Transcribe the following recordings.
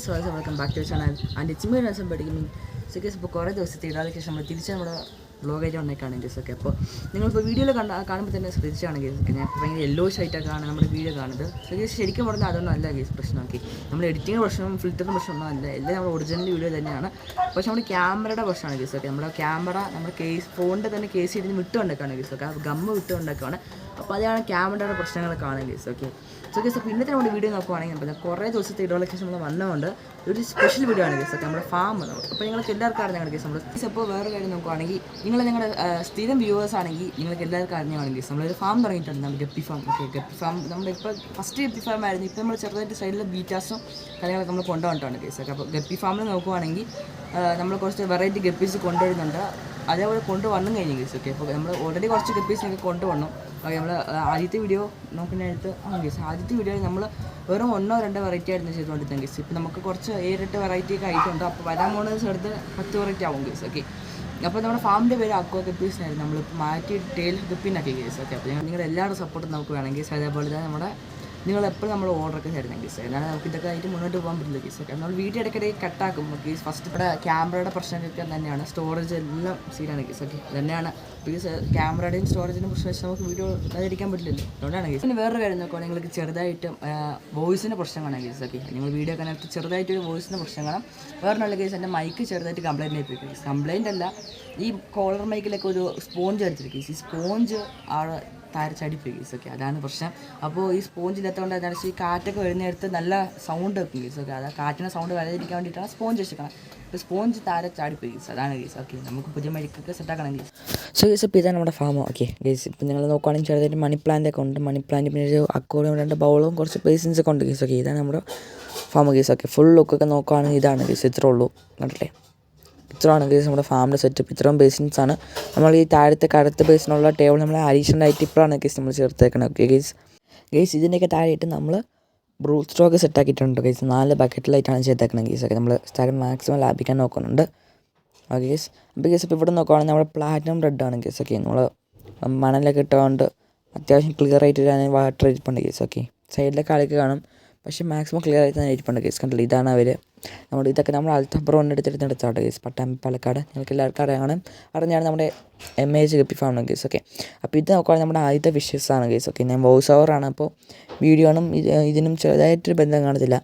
So welcome back to channel and it's me രസം പഠിക്കും. So guys ഇപ്പോൾ കുറേ ദിവസത്തെ ഇടാൾക്ക് ശേഷം നമ്മൾ തിരിച്ച് നമ്മുടെ വ്ളോഗായിട്ട് വന്നേക്കാണ് ഗൈസ്. ഒക്കെ അപ്പോൾ നിങ്ങളിപ്പോൾ വീഡിയോയിൽ കാണുമ്പോൾ തന്നെ ശ്രദ്ധിച്ചാണ് ഗൈസ്. ഞാൻ ഭയങ്കര യെല്ലോ ഷൈറ്റൊക്കെയാണ് നമ്മുടെ വീഡിയോ കാണുന്നത്. സോ ഗൈസ് ശരിക്കും പറഞ്ഞാൽ അതൊന്നും അല്ല ഗൈസ് പ്രശ്നമാക്കി. നമ്മൾ എഡിറ്റിംഗ് പ്രശ്നം ഫിൽറ്ററിൻ്റെ പ്രശ്നമൊന്നും അല്ല, എല്ലാം നമ്മുടെ ഒറിജിനൽ വീഡിയോ തന്നെയാണ്. പക്ഷേ നമ്മുടെ ക്യാമറയുടെ പ്രശ്നമാണ് ഗൈസ്. ഒക്കെ നമ്മുടെ ക്യാമറ നമ്മുടെ ഫോണിൻ്റെ തന്നെ കേസ് ഇരുന്ന് വിട്ടുകൊണ്ടൊക്കെയാണ് ഗൈസ്. ഒക്കെ ഗമ്മ് വിട്ടുകൊണ്ടൊക്കെയാണ്. അപ്പോൾ അതാണ് ക്യാമറയുടെ പ്രശ്നങ്ങളൊക്കെ ആണ് ഗൈസ്. ഓക്കെ സോ ഗൈസ് അപ്പോൾ ഇന്നത്തെ നമ്മുടെ വീഡിയോ നോക്കുവാണെങ്കിൽ കുറേ ദിവസത്തെ ഇടവേളയ്ക്ക് ശേഷം നമ്മൾ വന്നതുകൊണ്ട് ഒരു സ്പെഷ്യൽ വീഡിയോ ആണ് ഗൈസ്. ഒക്കെ നമ്മുടെ ഫാം. അപ്പോൾ നിങ്ങൾക്ക് എല്ലാവർക്കും അറിഞ്ഞാണ് ഗൈസ്. നമ്മൾ അപ്പോൾ വേറെ കാര്യം നോക്കുവാണെങ്കിൽ നിങ്ങളുടെ സ്ഥിരം വ്യൂവേഴ്സ് ആണെങ്കിൽ നിങ്ങൾക്ക് എല്ലാവർക്കും അറിഞ്ഞാണ് ഗൈസ്. നമ്മളൊരു ഫാം തുടങ്ങിയിട്ടുണ്ട്, നമ്മുടെ guppy farm. Okay guppy farm നമ്മളിപ്പോൾ ഫസ്റ്റ് ഗപ്പി ഫാം ആയിരുന്നു. ഇപ്പോൾ നമ്മൾ ചെറുതായിട്ട് സൈഡിൽ ബീറ്റാസും കാര്യങ്ങളൊക്കെ നമ്മൾ കൊണ്ടുവന്നിട്ടുണ്ട് ഗൈസ്. ഒക്കെ അപ്പോൾ ഗപ്പി ഫാമിൽ നോക്കുവാണെങ്കിൽ നമ്മൾ കുറച്ച് വെറൈറ്റി ഗപ്പീസ് കൊണ്ടുവരുന്നുണ്ട്. അതേപോലെ കൊണ്ടുവന്നും കഴിഞ്ഞു ഗൈസ്. ഓക്കെ അപ്പോൾ നമ്മൾ ഓൾറെഡി കുറച്ച് ഗപ്പീസിനൊക്കെ കൊണ്ടുവന്നു. ഓക്കെ നമ്മൾ ആദ്യത്തെ വീഡിയോ നോക്കുന്നതിനടുത്ത് ഗൈസ് ആദ്യത്തെ വീഡിയോയിൽ നമ്മൾ വെറും 1-2 വെറൈറ്റി ആയിരുന്നു ചെയ്തുകൊണ്ടിരുന്നത് ഗൈസ്. ഇപ്പോൾ നമുക്ക് കുറച്ച് 7-8 വെറൈറ്റി ഒക്കെ ആയിട്ടുണ്ട്. അപ്പോൾ വരാൻ പോകുന്നത് ചേർത്ത് 10 വെറൈറ്റി ആവും ഗൈസ്. ഓക്കെ അപ്പോൾ നമ്മുടെ ഫാമിൻ്റെ പേര് അക്വ ഗപ്പീസിനായിരുന്നു. നമ്മളിപ്പോൾ മാറ്റി ടെയിൽ ഗപ്പിനാക്കി ഗൈസ്. ഓക്കെ അപ്പോൾ നിങ്ങളുടെ എല്ലാവരുടെ സപ്പോർട്ടും നമുക്ക് വേണം ഗൈസ്. അതേപോലെ തന്നെ നമ്മുടെ നിങ്ങളെപ്പോഴും നമ്മൾ ഓർഡറൊക്കെ തരുന്ന ഗീസ്. എന്നാലും നമുക്ക് ഇതൊക്കെ ആയിട്ട് മുന്നോട്ട് പോകാൻ പറ്റില്ല ഗീസ്. ഒക്കെ നമ്മൾ വീഡിയോ ഇടയ്ക്കിടയ്ക്ക് കട്ടാക്കും ഗീസ്. ഫസ്റ്റ് ഇവിടെ ക്യാമറയുടെ പ്രശ്നമൊക്കെ തന്നെയാണ്, സ്റ്റോറേജ് എല്ലാം സീനാണ് ഗീസ്. ഒക്കെ തന്നെയാണ് ബിക്കോസ് ക്യാമറയുടെയും സ്റ്റോറേജിൻ്റെ പ്രശ്നം വെച്ച് നമുക്ക് വീഡിയോ അതിരിക്കാൻ പറ്റില്ലല്ലോ, അതുകൊണ്ടാണ് ഗീസ്. പിന്നെ വേറൊരു കാര്യം നോക്കുവാണെങ്കിൽ നിങ്ങൾക്ക് ചെറുതായിട്ടും വോയിസിൻ്റെ പ്രശ്നം കാണാം ഗീസ്. ഒക്കെ നിങ്ങൾ വീഡിയോ കാണാനായിട്ട് ചെറുതായിട്ടൊരു വോയിസിൻ്റെ പ്രശ്നം കാണാം. വേറെ നല്ല ഗീസ് എൻ്റെ മൈക്ക് ചെറുതായിട്ട് കംപ്ലൈൻറ്റ് ആയിപ്പോയി ഗീസ്. കംപ്ലൈൻ്റ് അല്ല, ഈ കോളർ മൈക്കിലൊക്കെ ഒരു സ്പോഞ്ച് അടിച്ചിരിക്കും ഗീസ്. ഈ സ്പോഞ്ച് ചടിപ്പോയി ഗീസ്. ഒക്കെ അതാണ് പ്രശ്നം. അപ്പോൾ ഈ സ്പോഞ്ച് ഇല്ലാത്തതുകൊണ്ട് അതാണ് ഈ കാറ്റൊക്കെ വരുന്നിടത്ത് നല്ല സൗണ്ട് വെക്കും ഗീസ്. ഒക്കെ അതാ കാറ്റിൻ്റെ സൗണ്ട് വരാതിരിക്കാൻ വേണ്ടിയിട്ടാണ് സ്പോഞ്ച് വെച്ചിരിക്കണം. ഇപ്പോൾ സ്പോഞ്ച് ചാടിപ്പോയി ഗീസ്, അതാണ് ഗീസ്. ഓക്കെ നമുക്ക് പുതിയ മൈക്കൊക്കെ സെറ്റാക്കണം ഗീസ്. സോ ഗീസ് ഇപ്പോൾ ഇതാണ് നമ്മുടെ ഫാം. ഓക്കെ ഗീസ് ഇപ്പോൾ നിങ്ങൾ നോക്കുകയാണെങ്കിൽ ചെറുതായിട്ട് മണി പ്ലാന്റ് ഒക്കെ ഉണ്ട്. മണി പ്ലാന്റ് പിന്നെ ഒരു അക്വേറിയം 2 ബൗളും കുറച്ച് ബേസിൻസ് ഒക്കെ ഉണ്ട് ഗീസ്. ഓക്കെ ഇതാണ് നമ്മുടെ ഫാം ഗീസ്. ഓക്കെ ഫുൾ ലുക്കൊക്കെ നോക്കുകയാണെങ്കിൽ ഇതാണ് ഗീസ്. ഇത്രേ ഉള്ളൂ, കണ്ടില്ലേ? ഇത്രയാണ് ഗൈസ് നമ്മുടെ ഫാമിൻ്റെ സെറ്റപ്പ്. ഇത്രയും ബേസിൻസാണ്. നമ്മൾ ഈ താഴത്തെ കറുത്ത ബേസിനുള്ള ടേബിൾ നമ്മൾ അഡീഷണൽ ആയിട്ട് ഇപ്പോഴാണ് ഗൈസ് നമ്മൾ ചേർത്തേക്കണം. ഓക്കെ ഗൈസ് ഇതിൻ്റെയൊക്കെ താഴെയായിട്ട് നമ്മൾ ബ്രൂ സ്റ്റോക്ക് സെറ്റാക്കിയിട്ടുണ്ട് ഗൈസ്. 4 ബക്കറ്റിലായിട്ടാണ് ചെയ്തേക്കണം ഗൈസ്. ഒക്കെ നമ്മൾ സ്ഥലം മാക്സിമം ലാഭിക്കാൻ നോക്കുന്നുണ്ട്. ഓക്കെ ഗൈസ് അപ്പോൾ ഗൈസ് ഇപ്പോൾ ഇവിടെ നോക്കുകയാണെങ്കിൽ നമ്മുടെ പ്ലാറ്റിനം റെഡാണ് ഗൈസ്. ഒക്കെ നമ്മൾ മണലൊക്കെ ഇട്ടുകൊണ്ട് അത്യാവശ്യം ക്ലിയർ ആയിട്ട് വാട്ടർ ഇരിപ്പുണ്ട് ഗൈസ്. ഓക്കെ സൈഡിലൊക്കെ ആൾക്ക് കാണും, പക്ഷേ മാക്സിമം ക്ലിയർ ആയിട്ട് തന്നെ ഇരിപ്പുണ്ട് ഗൈസ്. കണ്ടില്ല, ഇതാണ് അവർ. ഇതൊക്കെ നമ്മൾ അൽത്തബ്രോന്ന് എടുത്താണ് ഗൈസ്. പട്ടാമ്പി പാലക്കാട്. നിങ്ങൾക്ക് എല്ലാവർക്കും അറിഞ്ഞാണ് നമ്മുടെ MAH ഗപ്പി ഫാമാണ് ഗൈസ്. ഓക്കെ അപ്പോൾ ഇത് നോക്കുകയാണെങ്കിൽ നമ്മുടെ ആദ്യത്തെ ഫിഷസാണ് ഗൈസ്. ഓക്കെ ഞാൻ വോയിസ് ഓവറാണ്, അപ്പോൾ വീഡിയോനും ഇതിനും ചെറുതായിട്ടൊരു ബന്ധം കാണത്തില്ല.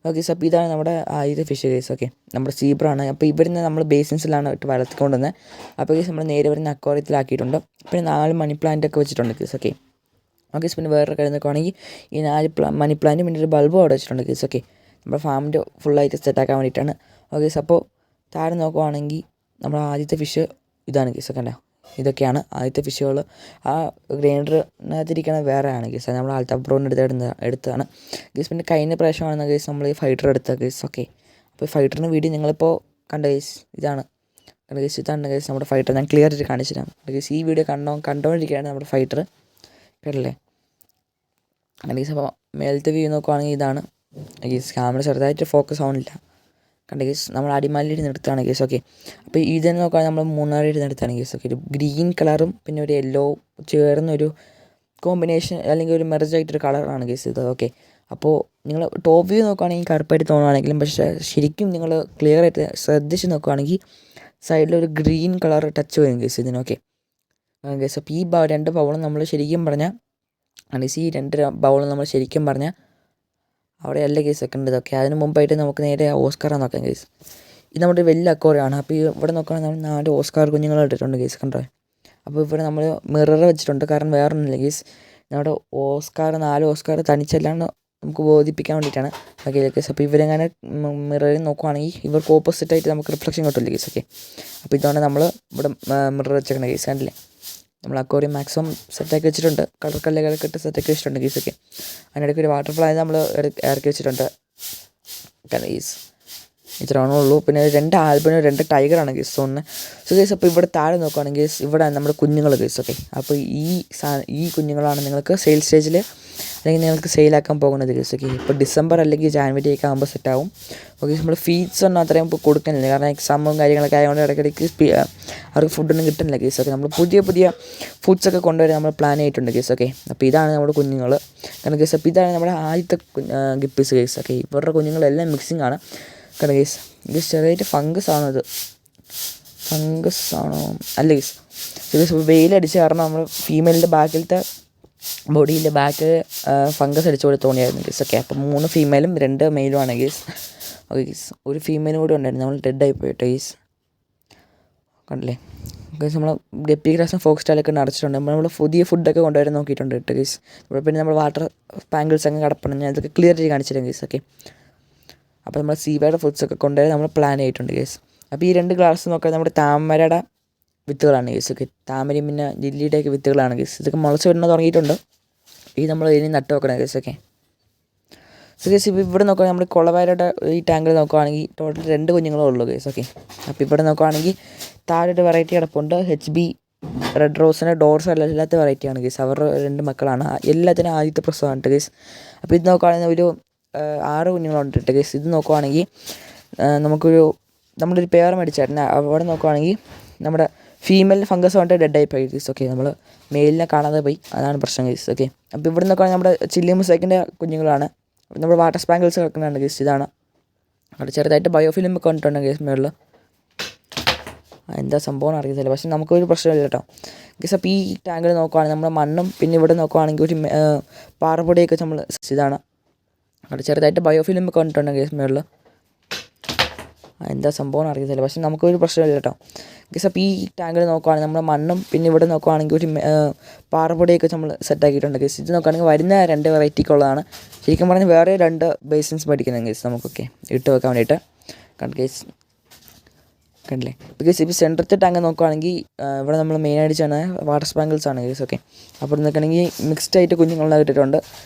ഓക്കെ സോ അപ്പോൾ ഇതാണ് നമ്മുടെ ആദ്യത്തെ ഫിഷ് ഗൈസ്. ഓക്കെ നമ്മുടെ സീബ്രാണ്. അപ്പോൾ ഇവിടുന്ന് നമ്മൾ ബേസിൻസിലാണ് ഇട്ട് വളർത്തിക്കൊണ്ടുവന്നത്. അപ്പോൾ ഗൈസ് നമ്മൾ നേരെ വരുന്ന അക്വാറിയത്തിലാക്കിയിട്ടുണ്ട്. പിന്നെ 4 മണി പ്ലാന്റ് ഒക്കെ വെച്ചിട്ടുണ്ട് ഗൈസ്. ഓക്കെ ഓക്കെ പിന്നെ വേറൊരു കാര്യം നോക്കുകയാണെങ്കിൽ ഈ 4 മണി പ്ലാന്റ് പിന്നെ ഒരു ബൾബും അവിടെ വെച്ചിട്ടുണ്ട് ഗൈസ്. ഓക്കെ നമ്മുടെ ഫാമിൻ്റെ ഫുള്ളായിട്ട് സെറ്റാക്കാൻ വേണ്ടിയിട്ടാണ്. ഓക്കെ അപ്പോൾ താഴെ നോക്കുവാണെങ്കിൽ നമ്മുടെ ആദ്യത്തെ ഫിഷ് ഇതാണ് ഗീസ്. ഒക്കെ ഇതൊക്കെയാണ് ആദ്യത്തെ ഫിഷുകൾ. ആ ഗ്രൈൻഡറിനകത്തിരിക്കണ വേറെയാണ് ഗീസ്. അത് നമ്മൾ ആൽത്തബ്രോന്ന് എടുത്തതാണ് ഗീസ്. പിന്നെ കഴിഞ്ഞ പ്രാവശ്യമാണ് ഗീസ് നമ്മൾ ഈ ഫൈറ്റർ എടുത്ത ഗീസ്. ഓക്കെ അപ്പോൾ ഫൈറ്ററിന് വീഡിയോ നിങ്ങളിപ്പോൾ കണ്ട ഗീസ്. ഇതാണ് ഗീസ്, ഇതാണ് ഗീസ് നമ്മുടെ ഫൈറ്റർ. ഞാൻ ക്ലിയർ ആയിട്ട് കാണിച്ചു തരാം ഗീസ്. ഈ വീഡിയോ കണ്ടുകൊണ്ടിരിക്കുകയാണ് നമ്മുടെ ഫൈറ്റർ, കേട്ടല്ലേ? അങ്ങനെ ഗീസ് അപ്പോൾ മേലത്തെ വ്യൂ നോക്കുവാണെങ്കിൽ ഇതാണ് ഗീസ്. ക്യാമറ ചെറുതായിട്ട് ഫോക്കസ് ആവുന്നില്ല, കണ്ട ഗീസ്. നമ്മൾ അടിമാലിയിൽ എടുത്താണ് ഗീസ്. ഓക്കെ അപ്പോൾ ഇതെന്ന് നോക്കുകയാണെങ്കിൽ നമ്മൾ മൂന്നാറിൽ എടുത്താണ് ഗീസ്. ഓക്കെ ഒരു ഗ്രീൻ കളറും പിന്നെ ഒരു യെല്ലോ ചേർന്നൊരു കോമ്പിനേഷൻ അല്ലെങ്കിൽ ഒരു മെർജായിട്ടൊരു കളറാണ് ഗീസ് ഇത്. ഓക്കെ അപ്പോൾ നിങ്ങൾ ടോപ്പ് വ്യൂ നോക്കുകയാണെങ്കിൽ കറുപ്പായിട്ട് തോന്നുകയാണെങ്കിലും പക്ഷേ ശരിക്കും നിങ്ങൾ ക്ലിയർ ആയിട്ട് ശ്രദ്ധിച്ച് നോക്കുകയാണെങ്കിൽ സൈഡിലൊരു ഗ്രീൻ കളർ ടച്ച് വരും ഗീസ് ഇതിനൊക്കെ ഗീസ്. അപ്പോൾ ഈ 2 ബൗളും നമ്മൾ ശരിക്കും പറഞ്ഞാൽ ഈ 2 ബൗളും നമ്മൾ ശരിക്കും പറഞ്ഞാൽ അവിടെ അല്ല കേസ് വെക്കേണ്ടത്. ഓക്കെ അതിന് മുമ്പായിട്ട് നമുക്ക് നേരെ ഓസ്കാർ നോക്കാം കേസ്. ഇത് നമ്മുടെ വലിയ അക്വേറിയമാണ്. അപ്പോൾ ഇവിടെ നോക്കുകയാണെങ്കിൽ നമ്മൾ 4 ഓസ്കാർ കുഞ്ഞുങ്ങൾ ഇട്ടിട്ടുണ്ട് കേസ്, കണ്ടോ? അപ്പോൾ ഇവിടെ നമ്മൾ മിറർ വെച്ചിട്ടുണ്ട്, കാരണം വേറെ ഒന്നുമില്ല കേസ്. നമ്മുടെ 4 ഓസ്കാർ തനിച്ചല്ലാണ്ട് നമുക്ക് ബോധിപ്പിക്കാൻ വേണ്ടിയിട്ടാണ്. ഓക്കെ കേസ് അപ്പോൾ ഇവരെങ്ങനെ മിററിൽ നോക്കുവാണെങ്കിൽ ഇവർക്ക് ഓപ്പോസിറ്റായിട്ട് നമുക്ക് റിഫ്ലക്ഷൻ കിട്ടില്ല കേസ്. ഓക്കെ അപ്പോൾ ഇതാണ് നമ്മൾ ഇവിടെ മിറർ വെച്ചേക്കണ കേസ്, കണ്ടില്ലേ? നമ്മൾ അക്വേറിയം മാക്സിമം സെറ്റാക്കി വെച്ചിട്ടുണ്ട്. കളർ കല്ലുകളൊക്കെ ഇട്ട് സെറ്റാക്കി വെച്ചിട്ടുണ്ട് ഗീസ്. ഒക്കെ അതിനിടയ്ക്ക് ഒരു വാട്ടർഫ്ലൈ നമ്മൾ ഇറക്കി വെച്ചിട്ടുണ്ട് ഗീസ്. ഇത്രയാണേ ഉള്ളൂ. പിന്നെ 2 ആൽബിനും 2 ടൈഗറാണ് ഗീസ് തോന്നുന്നത്. സോ ഗീസ് അപ്പോൾ ഇവിടെ താഴെ നോക്കുകയാണെങ്കിൽ ഗീസ് ഇവിടെ നമ്മുടെ കുഞ്ഞുങ്ങൾ ഗീസ്. ഓക്കെ അപ്പോൾ ഈ കുഞ്ഞുങ്ങളാണ് നിങ്ങൾക്ക് സെയിൽ സ്റ്റേജിൽ അല്ലെങ്കിൽ നിങ്ങൾക്ക് സെയിലാക്കാൻ പോകുന്നത് ഗീസ്. ഓക്കെ ഇപ്പോൾ ഡിസംബർ അല്ലെങ്കിൽ ജാനുവരി ഒക്കെ ആകുമ്പോൾ സെറ്റാവും. ഓക്കെ നമ്മൾ ഫീഡ്സ് ഒന്നും അത്രയും ഇപ്പോൾ കൊടുക്കുന്നില്ല, കാരണം എക്സാമും കാര്യങ്ങളൊക്കെ ആയതുകൊണ്ട് ഇടയ്ക്കിടയ്ക്ക് അവർക്ക് ഫുഡൊന്നും കിട്ടുന്നില്ല ഗീസ്. ഒക്കെ നമ്മൾ പുതിയ ഫുഡ്സൊക്കെ കൊണ്ടുവരാൻ നമ്മൾ പ്ലാൻ ചെയ്തിട്ടുണ്ട് ഗീസ്. ഓക്കെ അപ്പോൾ ഇതാണ് നമ്മുടെ കുഞ്ഞുങ്ങൾ, കാരണം ഗീസ് അപ്പോൾ ഇതാണ് നമ്മുടെ ആദ്യത്തെ ഗപ്പീസ് ഗീസ്. ഓക്കെ ഇവരുടെ കുഞ്ഞുങ്ങളെല്ലാം മിക്സിംഗ് ആണ്. കണ്ട ഗൈസ്, ഇത് ചെറിയായിട്ട് ഫംഗസ് ആണോ? ഇത് ഫംഗസ് ആണോ? അല്ല ഗൈസ്, ഇത് വെയിലടിച്ച് കാരണം നമ്മൾ ഫീമെയിലിൻ്റെ ബാക്കിലത്തെ ബോഡിയിൻ്റെ ബാക്ക് ഫംഗസ് അടിച്ച പോലെ തോന്നിയായിരുന്നു ഗൈസ്. ഓക്കെ, അപ്പോൾ 3 ഫീമെയിലും 2 മെയിലും ആണ് ഗൈസ്. ഓക്കെ ഗൈസ്, ഒരു ഫീമെയിലും കൂടി ഉണ്ടായിരുന്നു, നമ്മൾ ഡെഡായി പോയിട്ട് ഗൈസ്. കണ്ടില്ലേ ഗൈസ്, നമ്മൾ ഗപ്പി ഗ്രാസും ഫോക്സ് ടാലൊക്കെ അടച്ചിട്ടുണ്ട്. നമ്മൾ പുതിയ ഫുഡൊക്കെ കൊണ്ടുവരാൻ നോക്കിയിട്ടുണ്ട് കേട്ടോ ഗൈസ്. ഇവിടെ പിന്നെ നമ്മൾ വാട്ടർ പാങ്കിൾസ് ഒക്കെ കിടപ്പണം, ഞാൻ ഇതൊക്കെ ക്ലിയർ ചെയ്ത് കാണിച്ചിട്ടുണ്ട് ഗൈസ്. ഓക്കെ, അപ്പോൾ നമ്മൾ സീവയുടെ ഫുഡ്സൊക്കെ കൊണ്ടുവരാൻ നമ്മൾ പ്ലാൻ ചെയ്തിട്ടുണ്ട് ഗൈസ്. അപ്പോൾ ഈ 2 ഗ്ലാസ് നോക്കാൻ നമ്മുടെ താമരയുടെ വിത്തുകളാണ് ഗൈസ്. ഓക്കെ, താമരയും പിന്നെ ലില്ലിയുടെയൊക്കെ വിത്തുകളാണ് ഗൈസ്. ഇതൊക്കെ മുളച്ച് വരുന്ന തുടങ്ങിയിട്ടുണ്ട്. ഈ നമ്മൾ ഇനി നട്ട് വെക്കണം ഗൈസ്. ഓക്കെ, സോ ഗൈസ്, ഇപ്പോൾ ഇവിടെ നോക്കുകയാണെങ്കിൽ നമ്മൾ കുളവാരയുടെ ഈ ടാങ്കിൽ നോക്കുകയാണെങ്കിൽ ടോട്ടൽ 2 കുഞ്ഞുങ്ങളേ ഉള്ളൂ ഗൈസ്. ഓക്കെ, അപ്പോൾ ഇവിടെ നോക്കുകയാണെങ്കിൽ താഴെ ഒരു വെറൈറ്റി കിടപ്പുണ്ട്, HB റെഡ് റോസിൻ്റെ ഡോർസ് എല്ലാത്ത വെറൈറ്റിയാണ് ഗൈസ്. അവരുടെ 2 മക്കളാണ്, എല്ലാത്തിനും ആദ്യത്തെ പ്രസവമാണ് ഗൈസ്. അപ്പോൾ ഇത് നോക്കുകയാണെങ്കിൽ ഒരു 6 കുഞ്ഞുങ്ങളുണ്ട് കേട്ടോ ഗൈസ്. ഇത് നോക്കുകയാണെങ്കിൽ നമ്മളൊരു പെയർ മേടിച്ചായിരുന്നു. അവിടെ നോക്കുകയാണെങ്കിൽ നമ്മുടെ ഫീമെയിൽ ഫംഗസ് കൊണ്ട് ഡെഡായി പോയി ഗൈസ്. ഓക്കെ, നമ്മൾ മെയിലിനെ കാണാതെ പോയി, അതാണ് പ്രശ്നം ഗൈസ്. ഓക്കെ, അപ്പോൾ ഇവിടെ നോക്കുകയാണെങ്കിൽ നമ്മുടെ ചില്ലി മുസൈക്കിൻ്റെ കുഞ്ഞുങ്ങളാണ്. നമ്മുടെ വാട്ടർ സ്പാങ്കിൾസ് കിടക്കുന്നുണ്ട് ഗൈസ്. ഇതാണ് അവിടെ ചെറുതായിട്ട് ബയോഫിലിം ഒക്കെ കണ്ടിട്ടുണ്ട് ഗൈസ് മേളിൽ. എന്താ സംഭവം അറിയത്തില്ല, പക്ഷെ നമുക്കൊരു പ്രശ്നമില്ല കേട്ടോ ഗൈസ്. അപ്പോൾ ഈ ടാങ്കിൽ നോക്കുകയാണെങ്കിൽ നമ്മുടെ മണ്ണും പിന്നെ ഇവിടെ നോക്കുകയാണെങ്കിൽ ഒരു പാറപ്പൊടിയൊക്കെ നമ്മൾ ഇതാണ് അവിടെ ചെറുതായിട്ട് ബയോഫിലിം ഒക്കെ കണ്ടിട്ടുണ്ട് ഗൈസ് മേളിൽ. എന്താ സംഭവം അറിയത്തില്ല, പക്ഷെ നമുക്കൊരു പ്രശ്നമില്ല കേട്ടോ ഗൈസ്. അപ്പോൾ ഈ ടാങ്കിൽ നോക്കുകയാണെങ്കിൽ നമ്മുടെ മണ്ണും പിന്നെ ഇവിടെ നോക്കുകയാണെങ്കിൽ ഒരു പാറപ്പൊടിയൊക്കെ നമ്മൾ സെറ്റാക്കിയിട്ടുണ്ട് ഗൈസ്. ഇത് നോക്കുകയാണെങ്കിൽ വരുന്ന 2 വെറൈറ്റിക്കുള്ളതാണ്. ശരിക്കും പറഞ്ഞാൽ വേറെ 2 ബേസിൻസ് മേടിക്കുന്നത് ഗൈസ് നമുക്കൊക്കെ ഇട്ട് വെക്കാൻ വേണ്ടിയിട്ട്. കണ്ട് ഗൈസ്, കണ്ടില്ലേ? ബിക്കോസ് ഇപ്പോൾ സെൻറ്ററത്തെ ടാങ്ക് നോക്കുകയാണെങ്കിൽ ഇവിടെ നമ്മൾ മെയിനായിട്ട് ചെയ്യുന്നത് വാട്ടർ സ്പാങ്കിൾസ് ആണ് ഗൈസ്. ഓക്കെ, അപ്പോൾ നോക്കുകയാണെങ്കിൽ മിക്സ്ഡ് ആയിട്ട് കുഞ്ഞുങ്ങളെ ഇട്ടിട്ടുണ്ട്.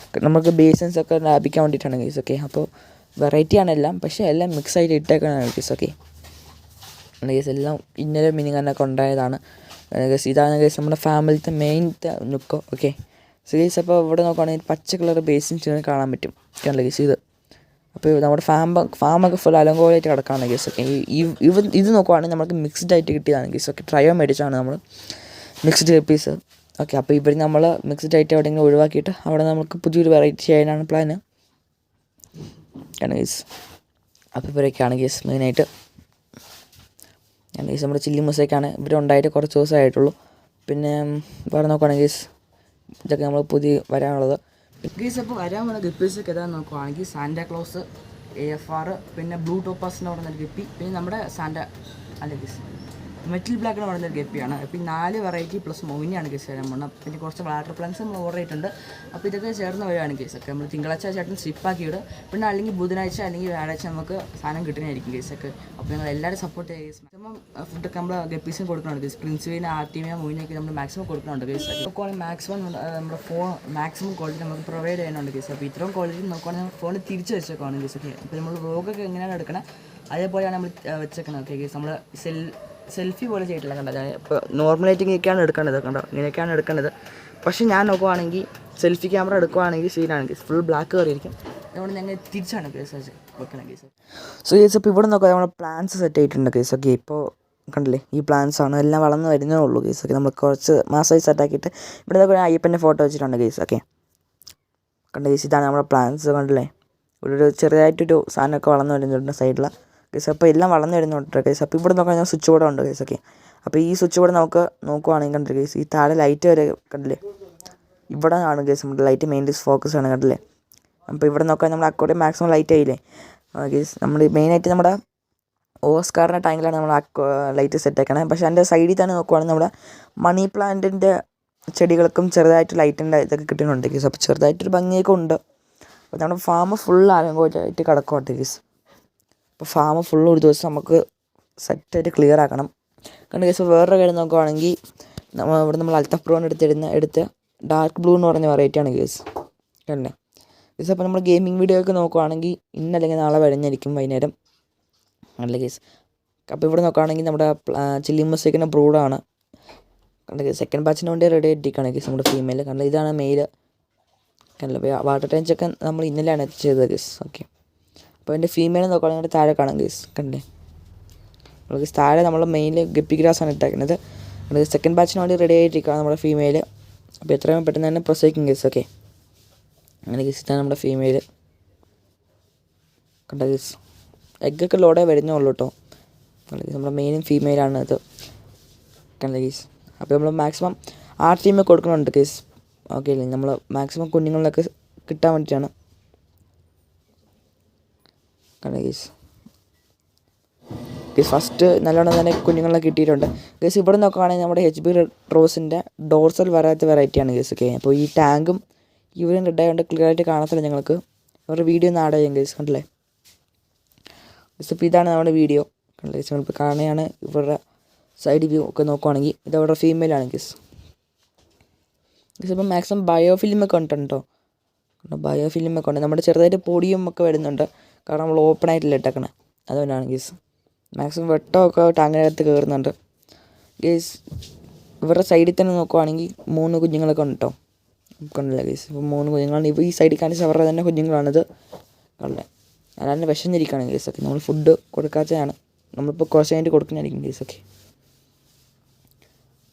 നമുക്ക് ബേസിൻസ് ഒക്കെ ലാഭിക്കാൻ വേണ്ടിയിട്ടാണ് ഗൈസ്. ഓക്കെ, അപ്പോൾ വെറൈറ്റിയാണ് എല്ലാം, പക്ഷേ എല്ലാം മിക്സ് ആയിട്ട് ഇട്ടേക്കാണ് ഗൈസ്. ഓക്കെ ഗൈസ്, എല്ലാം ഇന്നലെ മിനിങ്ങാനൊക്കെ ഉണ്ടായതാണ് ഗൈസ്. ഇതാണ് ഗൈസ് നമ്മുടെ ഫാമിലിത്തെ മെയിൻത്തെ ലുക്ക്. ഓക്കെ, സോ ഗൈസ്, അപ്പോൾ ഇവിടെ നോക്കുകയാണെങ്കിൽ പച്ച കളർ ബേസിൻസ് കാണാൻ പറ്റും, കണ്ടില്ല ഗൈസ് ഇത്. അപ്പോൾ നമ്മുടെ ഫാമൊക്കെ ഫുൾ അലങ്കോലമായിട്ട് കിടക്കുകയാണ് ഗൈസ്. ഓക്കെ, ഇത് നോക്കുവാണെങ്കിൽ നമുക്ക് മിക്സ്ഡ് ആയിട്ട് കിട്ടിയതാണ് ഗൈസ്. ഓക്കെ, ട്രയോ മേടിച്ചാണ് നമ്മൾ മിക്സ്ഡ് ഗപ്പീസ്. ഓക്കെ, അപ്പോൾ ഇവർ നമ്മൾ മിക്സ്ഡ് ആയിട്ട് എവിടെയെങ്കിലും ഒഴിവാക്കിയിട്ട് അവിടെ നമുക്ക് പുതിയൊരു വെറൈറ്റി ചെയ്യാനാണ് പ്ലാന് ഗൈസ്. അപ്പോൾ ഇവരൊക്കെയാണ് ഗൈസ് മെയിനായിട്ട്. ഗൈസ് നമ്മുടെ ചില്ലി മുസൈക്കാണ് ഇവരുണ്ടായിട്ട് കുറച്ച് ദിവസമായിട്ടുള്ളൂ. പിന്നെ വേറെ നോക്കുകയാണെങ്കിൽ ഗൈസ് ഇതൊക്കെ നമ്മൾ പുതിയ വരാനുള്ളത് ഗൈസ്. അപ്പോൾ വരാനുള്ള ഗപ്പീസൊക്കെ ഏതാണെന്ന് നോക്കുകയാണെങ്കിൽ സാന്റാക്ലോസ്, AFR, പിന്നെ ബ്ലൂ ടോപ്പാസ് എന്ന് പറയുന്നൊരു ഗപ്പി, പിന്നെ നമ്മുടെ അല്ല ഗൈസ് മെറ്റൽ ബ്ലാക്ക് എന്ന് പറയുന്നൊരു ഗപ്പിയാണ്. അപ്പോൾ ഈ 4 വെറൈറ്റി പ്ലസ് മൊയിനാണ് ഗൈസ് വരാൻ പോകുന്നത്. പിന്നെ കുറച്ച് വാട്ടർ പ്ലാന്റ്സ് നമ്മൾ ഓർഡർ ചെയ്തിട്ടുണ്ട്. അപ്പോൾ ഇതൊക്കെ ചേർന്ന് വരികയാണ് ഗൈസ്. ഒക്കെ നമ്മൾ തിങ്കളാഴ്ച ചേട്ടൻ സ്ലിപ്പാക്കിയിടും, പിന്നെ അല്ലെങ്കിൽ ബുധനാഴ്ച അല്ലെങ്കിൽ വ്യാഴാഴ്ച നമുക്ക് സാധനം കിട്ടുന്നതായിരിക്കും ഗൈസ്. ഒക്കെ അപ്പോൾ നിങ്ങൾ എല്ലാവരും സപ്പോർട്ട് ചെയ്യുക ഗൈസ്. മാക്സിമം ഫുഡൊക്കെ നമ്മൾ ഗപ്പീസിന് കൊടുക്കുന്നുണ്ട് ഗൈസ്. പ്രിൻസുവിന്, ആർട്ടിമിയ, മൊയിനൊക്കെ നമ്മൾ മാക്സിമം കൊടുക്കുന്നുണ്ട് ഗൈസ്. നോക്കുവാണെങ്കിൽ മാക്സിമം നമ്മുടെ ഫോൺ മാക്സിമം ക്വാളിറ്റി നമുക്ക് പ്രൊവൈഡ് ചെയ്യുന്നുണ്ട് ഗൈസ്. അപ്പോൾ ഇത്രയും ക്വാളിറ്റി നോക്കുവാണെങ്കിൽ ഫോൺ തിരിച്ച് വെച്ചേക്കാണ് ഗൈസ്. ഓക്കെ, അപ്പോൾ നമ്മൾ വ്ലോഗൊക്കെ എങ്ങനെയാണ് എടുക്കണം അതേപോലെയാണ് നമ്മൾ വെച്ചേക്കണം. ഓക്കെ ഗൈസ്, നമ്മൾ സെൽഫി പോലെ ചെയ്തിട്ടില്ല കണ്ടത്. ഇപ്പോൾ നോർമലായിട്ട് ഇങ്ങനെയൊക്കെയാണ് എടുക്കേണ്ടത്, കണ്ടോ ഇങ്ങനെയൊക്കെയാണ് എടുക്കേണ്ടത്. പക്ഷേ ഞാൻ നോക്കുവാണെങ്കിൽ സെൽഫി ക്യാമറ എടുക്കുവാണെങ്കിൽ സീനാണെങ്കിൽ ഫുൾ ബ്ലാക്ക് കയറിയിരിക്കും. അതുകൊണ്ട് ഞങ്ങൾ തിരിച്ചാണ് കേസ് വെക്കണം കേസ്. സോ കേസ് ഇപ്പോൾ ഇവിടെ നോക്കാം നമ്മൾ പ്ലാൻസ് സെറ്റ് ചെയ്തിട്ടുണ്ട് കേസ്. ഓക്കെ, ഇപ്പോൾ കണ്ടില്ലേ ഈ പ്ലാൻസ് ആണ് എല്ലാം വളർന്ന് വരുന്നേ ഉള്ളൂ കേസ്. ഓക്കെ, നമ്മൾ കുറച്ച് മാസമായി സെറ്റാക്കിയിട്ട് ഇവിടെ നോക്കുക അയ്യപ്പൻ്റെ ഫോട്ടോ വെച്ചിട്ടുണ്ട് കേസ്. ഓക്കെ, കണ്ട കേസ് ഇതാണ് നമ്മുടെ പ്ലാൻസ് കണ്ടില്ലേ. ഒരു ചെറുതായിട്ടൊരു സാധനമൊക്കെ വളർന്ന് വരുന്നുണ്ട് സൈഡിൽ കേസ്. അപ്പോൾ എല്ലാം വളർന്ന് വരുന്നുണ്ട് കേസ്. അപ്പോൾ ഇവിടെ നോക്കാൻ ഞാൻ സ്വിച്ച് ബോർഡ് ഉണ്ട് കേസ്. ഓക്കെ, അപ്പോൾ ഈ സ്വിച്ച് ബോർഡ് നമുക്ക് നോക്കുവാണെങ്കിൽ കണ്ടില്ലേ കേസ്, ഈ താഴെ ലൈറ്റ് വരെ കണ്ടില്ലേ ഇവിടെ ആണ് കേസ് നമ്മുടെ ലൈറ്റ് മെയിൻലി ഫോക്കസ് ആണ് കണ്ടില്ലേ. അപ്പോൾ ഇവിടെ നോക്കാൻ നമ്മൾ അക്കോർഡിയം മാക്സിമം ലൈറ്റ് ആയില്ലേ കേസ്. നമ്മൾ മെയിനായിട്ട് നമ്മുടെ ഓസ്കാറിൻ്റെ ടാങ്കിലാണ് നമ്മൾ ലൈറ്റ് സെറ്റ് ആക്കണേ. പക്ഷേ അതിൻ്റെ സൈഡിൽ തന്നെ നോക്കുവാണെങ്കിൽ നമ്മുടെ മണി പ്ലാന്റിൻ്റെ ചെടികൾക്കും ചെറുതായിട്ട് ലൈറ്റിൻ്റെ ഇതൊക്കെ കിട്ടുന്നുണ്ട് കേസ്. അപ്പോൾ ചെറുതായിട്ടൊരു ഭംഗിയൊക്കെ ഉണ്ട്. അപ്പോൾ നമ്മുടെ ഫാം ഫുൾ അലങ്കോലമായിട്ട് കിടക്കുന്നുണ്ട് കേസ്. അപ്പോൾ ഫാം ഫുൾ ഒരു ദിവസം നമുക്ക് സെറ്റായിട്ട് ക്ലിയർ ആക്കണം കണ്ട് കേസ്. വേറൊരു കാര്യം നോക്കുവാണെങ്കിൽ ഇവിടെ നമ്മൾ അൽത്തഫ് ബ്രൗൺ എടുത്ത് ഡാർക്ക് ബ്ലൂ എന്ന് പറഞ്ഞ വെറൈറ്റിയാണ് കേസ് കണ്ടേ കേസ്. അപ്പോൾ നമ്മൾ ഗെയിമിംഗ് വീഡിയോ ഒക്കെ നോക്കുവാണെങ്കിൽ ഇന്നല്ലെങ്കിൽ നാളെ വരുന്നതായിരിക്കും വൈകുന്നേരം അല്ല കേസ്. അപ്പോൾ ഇവിടെ നോക്കുകയാണെങ്കിൽ നമ്മുടെ ചില്ലി മുസൈക്കിൻ്റെ ബ്രൂഡാണ് കണ്ട കേസ്. സെക്കൻഡ് ബാച്ചിന് വേണ്ടി റെഡി ആയിട്ടിരിക്കുകയാണ് കേസ് നമ്മുടെ ഫീമെയിൽ കണ്ട. ഇതാണ് മെയിൽ കണ്ടല്ലോ. വാട്ടർ ടാങ്കൊക്കെ നമ്മൾ ഇന്നലെയാണ് എത്തിച്ചത് കേസ്. ഓക്കെ, അപ്പോൾ എൻ്റെ ഫീമെയിൽ നോക്കുകയാണെങ്കിൽ താഴെ കാണാം കേസ് കണ്ടേ. കേസ് താഴെ നമ്മൾ മെയിനിൽ ഗപ്പി ഗ്രാസാണ് ഇട്ടേക്കുന്നത്. സെക്കൻഡ് ബാച്ചിന് വേണ്ടി റെഡി ആയിട്ടിരിക്കുകയാണ് നമ്മുടെ ഫീമെയിൽ. അപ്പോൾ എത്രയും പെട്ടെന്ന് തന്നെ പ്രസവിക്കും കേസ്. ഓക്കെ, അങ്ങനെ കേസ് ഇതാണ് നമ്മുടെ ഫീമെയിൽ കണ്ട കേസ്. എഗ്ഗൊക്കെ ലോഡേ വരുന്നുള്ളൂ കേട്ടോ. നമ്മുടെ മെയിനും ഫീമെയിലാണ് ഇത് കണ്ടില്ലേ ഗൈസ്. അപ്പോൾ നമ്മൾ മാക്സിമം ടീമിൽ കൊടുക്കുന്നുണ്ട് കേസ്. ഓക്കെ അല്ലേ, നമ്മൾ മാക്സിമം കുഞ്ഞുങ്ങളിലൊക്കെ കിട്ടാൻ വേണ്ടിയിട്ടാണ് കണ്ടില്ലേ ഗൈസ്. ഗൈസ് ഫസ്റ്റ് നല്ലോണം തന്നെ കുഞ്ഞുങ്ങളെ കിട്ടിയിട്ടുണ്ട് ഗൈസ്. ഇവിടെ നോക്കുകയാണെങ്കിൽ നമ്മുടെ HB റോസിൻ്റെ ഡോർസൽ വരാത്ത വെറൈറ്റിയാണ് ഗൈസ്. ഓക്കെ, അപ്പോൾ ഈ ടാങ്കും ഇവരും റെഡായതുകൊണ്ട് ക്ലിയർ ആയിട്ട് കാണത്തില്ല ഞങ്ങൾക്ക്. അവരുടെ വീഡിയോ ഒന്ന് ആഡ് ചെയ്യാം ഗൈസ്. കണ്ടില്ലേ ഗൈസ്, ഇപ്പോൾ ഇതാണ് നമ്മുടെ വീഡിയോ കണ്ടില്ലേ ഗൈസ്. നമ്മളിപ്പോൾ കാണുകയാണ് ഇവരുടെ സൈഡ് വ്യൂ ഒക്കെ നോക്കുവാണെങ്കിൽ ഇത് അവരുടെ ഫീമെയിലാണ് ഗൈസ്. ഗൈസ് ഇപ്പം മാക്സിമം ബയോഫിലിമൊക്കെ ഉണ്ട് കേട്ടോ. ബയോഫിലിമൊക്കെ ഉണ്ട്. നമ്മുടെ ചെറുതായിട്ട് പൊടിയും ഒക്കെ വരുന്നുണ്ട്, കാരണം നമ്മൾ ഓപ്പൺ ആയിട്ടില്ല ഇട്ടേക്കണേ, അതുകൊണ്ടാണ് ഗൈസ്. മാക്സിമം വെട്ടമൊക്കെ ടാങ്കിനകത്ത് കയറുന്നുണ്ട് ഗൈസ്. ഇവരുടെ സൈഡിൽ തന്നെ നോക്കുവാണെങ്കിൽ 3 കുഞ്ഞുങ്ങളൊക്കെ ഉണ്ട് കേട്ടോ. കണ്ടില്ല ഗൈസ്, ഇപ്പോൾ 3 കുഞ്ഞുങ്ങളാണ്. ഇപ്പോൾ ഈ സൈഡിൽ കാണിച്ച അവരുടെ തന്നെ കുഞ്ഞുങ്ങളാണിത് കണ്ടേ. അല്ലാണ്ട് വിശന്നിരിക്കുകയാണ് ഗൈസ്. ഒക്കെ നമ്മൾ ഫുഡ് കൊടുക്കാത്തതാണ്, നമ്മളിപ്പോൾ കുറച്ച് കഴിഞ്ഞിട്ട് കൊടുക്കുന്നതായിരിക്കും ഗൈസ്. ഒക്കെ